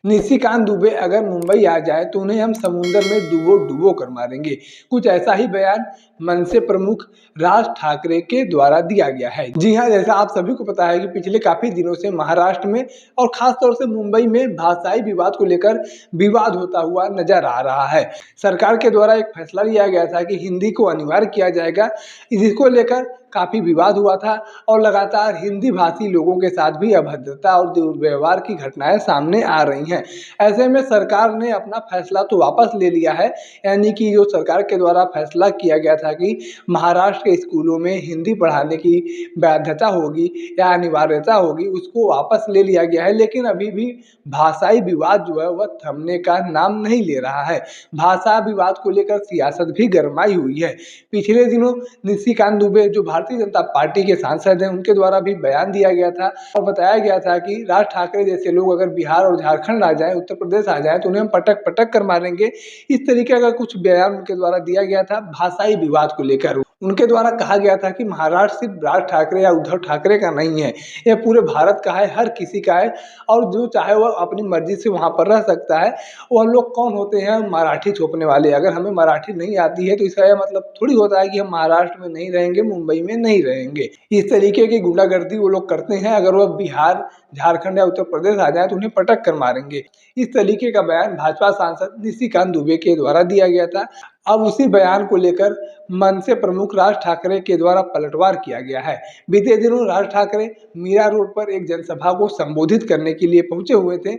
निशिकांत दुबे अगर मुंबई आ जाए तो उन्हें हम समुंदर में डुबो डुबो कर मारेंगे। कुछ ऐसा ही बयान मनसे प्रमुख राज ठाकरे के द्वारा दिया गया है। जी हां, जैसा आप सभी को पता है कि पिछले काफी दिनों से महाराष्ट्र में और खास तौर से मुंबई में भाषाई विवाद को लेकर विवाद होता हुआ नजर आ रहा है। सरकार के द्वारा एक फैसला लिया गया था कि हिंदी को अनिवार्य किया जाएगा, जिसको लेकर काफी विवाद हुआ था और लगातार हिंदी भाषी लोगों के साथ भी अभद्रता और दुर्व्यवहार की घटनाएं सामने आ रही हैं। ऐसे में सरकार ने अपना फैसला तो वापस ले लिया है, यानी कि जो सरकार के द्वारा फैसला किया गया था कि महाराष्ट्र के स्कूलों में हिंदी पढ़ाने की बाध्यता होगी या अनिवार्यता होगी, उसको वापस ले लिया गया है। लेकिन अभी भी भाषाई विवाद जो है वह थमने का नाम नहीं ले रहा है। भाषा विवाद को लेकर सियासत भी गरमाई हुई है। पिछले दिनों निशिकांत दुबे जो भारतीय जनता पार्टी के सांसद हैं, उनके द्वारा भी बयान दिया गया था और बताया गया था कि राज ठाकरे जैसे लोग अगर बिहार और झारखंड आ जाए, उत्तर प्रदेश आ जाए तो उन्हें हम पटक पटक कर मारेंगे। इस तरीके का कुछ बयान उनके द्वारा दिया गया था भाषाई विवाद को लेकर। उनके द्वारा कहा गया था कि महाराष्ट्र सिर्फ राज ठाकरे या उद्धव ठाकरे का नहीं है, यह पूरे भारत का है, हर किसी का है और जो चाहे वह अपनी मर्जी से वहाँ पर रह सकता है। वह लोग कौन होते हैं? मराठी थोपने वाले। अगर हमें मराठी नहीं आती है तो इसका यह मतलब थोड़ी होता है कि हम महाराष्ट्र में नहीं रहेंगे, मुंबई में नहीं रहेंगे। इस तरीके की गुंडागर्दी वो लोग करते हैं। अगर वह बिहार, झारखंड या उत्तर प्रदेश आ जाए तो उन्हें पटक कर मारेंगे। इस तरीके का बयान भाजपा सांसद निशिकांत दुबे के द्वारा दिया गया था। अब उसी बयान को लेकर मनसे प्रमुख राज ठाकरे के द्वारा पलटवार किया गया है। बीते दिनों राज ठाकरे मीरा रोड पर एक जनसभा को संबोधित करने के लिए पहुंचे हुए थे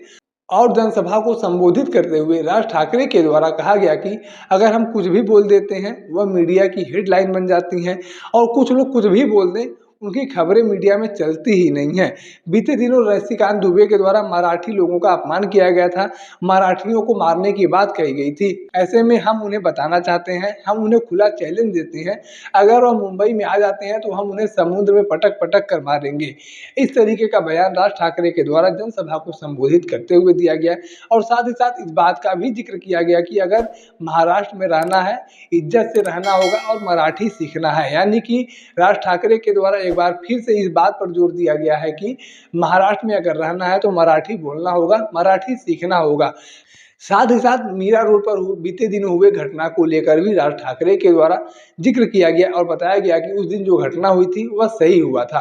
और जनसभा को संबोधित करते हुए राज ठाकरे के द्वारा कहा गया कि अगर हम कुछ भी बोल देते हैं वह मीडिया की हेडलाइन बन जाती हैं और कुछ लोग कुछ भी बोल दें उनकी खबरें मीडिया में चलती ही नहीं है। बीते दिनों निशिकांत दुबे के द्वारा मराठी लोगों का अपमान किया गया था, मराठियों को मारने की बात कही गई थी। ऐसे में हम उन्हें बताना चाहते हैं, हम उन्हें खुला चैलेंज देते हैं, अगर वह मुंबई में आ जाते हैं तो हम उन्हें समुद्र में पटक पटक कर मारेंगे। इस तरीके का बयान राज ठाकरे के द्वारा जनसभा को संबोधित करते हुए दिया गया और साथ ही साथ इस बात का भी जिक्र किया गया कि अगर महाराष्ट्र में रहना है, इज्जत से रहना होगा और मराठी सीखना है। यानी कि राज ठाकरे के द्वारा एक बार फिर से इस बात पर जोर दिया गया है कि महाराष्ट्र में अगर रहना है तो मराठी बोलना होगा, मराठी सीखना होगा। साथ ही साथ मीरा रोड पर बीते दिन हुए घटना को लेकर भी राज ठाकरे के द्वारा जिक्र किया गया और बताया गया कि उस दिन जो घटना हुई थी वह सही हुआ था।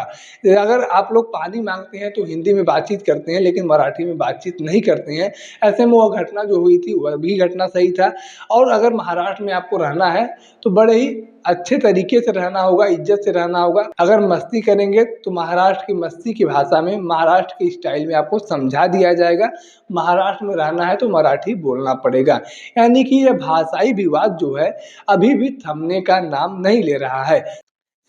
अगर आप लोग पानी मांगते हैं तो हिंदी में बातचीत करते हैं लेकिन मराठी में बातचीत नहीं करते हैं। ऐसे में वह घटना जो हुई थी वह भी घटना सही था और अगर महाराष्ट्र में आपको रहना है तो बड़े ही अच्छे तरीके से रहना होगा, इज्जत से रहना होगा। अगर मस्ती करेंगे तो महाराष्ट्र की मस्ती की भाषा में, महाराष्ट्र के स्टाइल में आपको समझा दिया जाएगा। महाराष्ट्र में रहना है तो मराठी बोलना पड़ेगा। यानी कि यह भाषाई विवाद जो है अभी भी थमने का नाम नहीं ले रहा है।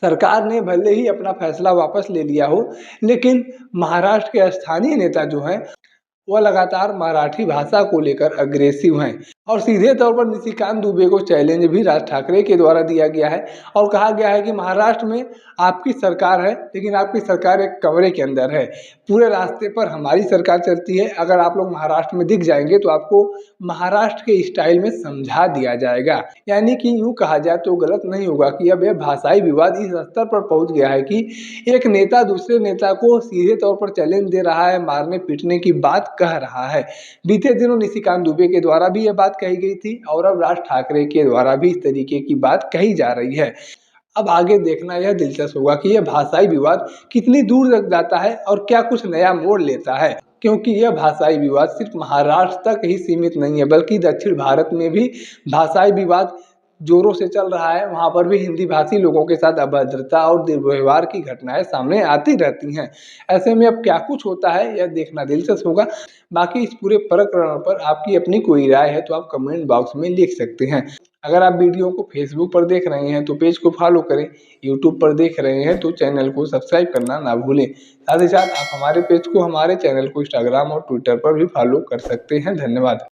सरकार ने भले ही अपना फैसला वापस ले लिया हो, लेकिन महाराष्ट्र के स्थानीय नेता जो हैं वह लगातार मराठी भाषा को लेकर अग्रेसिव हैं और सीधे तौर पर निशिकांत दुबे को चैलेंज भी राज ठाकरे के द्वारा दिया गया है और कहा गया है कि महाराष्ट्र में आपकी सरकार है लेकिन आपकी सरकार एक कमरे के अंदर है, पूरे रास्ते पर हमारी सरकार चलती है। अगर आप लोग महाराष्ट्र में दिख जाएंगे तो आपको महाराष्ट्र के स्टाइल में समझा दिया जाएगा। यानी कि यूँ कहा जाए तो गलत नहीं होगा कि अब यह भाषाई विवाद इस स्तर पर पहुँच गया है कि एक नेता दूसरे नेता को सीधे तौर पर चैलेंज दे रहा है, मारने पीटने की बात कह रहा है। बीते दिनों निशिकांत दुबे के द्वारा भी यह बात कही गई थी और अब राज ठाकरे के द्वारा भी इस तरीके की बात कही जा रही है। अब आगे देखना यह दिलचस्प होगा कि यह भाषाई विवाद कितनी दूर तक जाता है और क्या कुछ नया मोड़ लेता है, क्योंकि यह भाषाई विवाद सिर्फ महाराष्ट्र तक ही सीमित नहीं है बल्कि दक्षिण भारत में भी भाषाई विवाद जोरों से चल रहा है। वहाँ पर भी हिंदी भाषी लोगों के साथ अभद्रता और दुर्व्यवहार की घटनाएं सामने आती रहती हैं। ऐसे में अब क्या कुछ होता है यह देखना दिलचस्प होगा। बाकी इस पूरे प्रकरण पर आपकी अपनी कोई राय है तो आप कमेंट बॉक्स में लिख सकते हैं। अगर आप वीडियो को फेसबुक पर देख रहे हैं तो पेज को फॉलो करें, यूट्यूब पर देख रहे हैं तो चैनल को सब्सक्राइब करना ना भूलें। साथ ही साथ आप हमारे पेज को, हमारे चैनल को इंस्टाग्राम और ट्विटर पर भी फॉलो कर सकते हैं। धन्यवाद।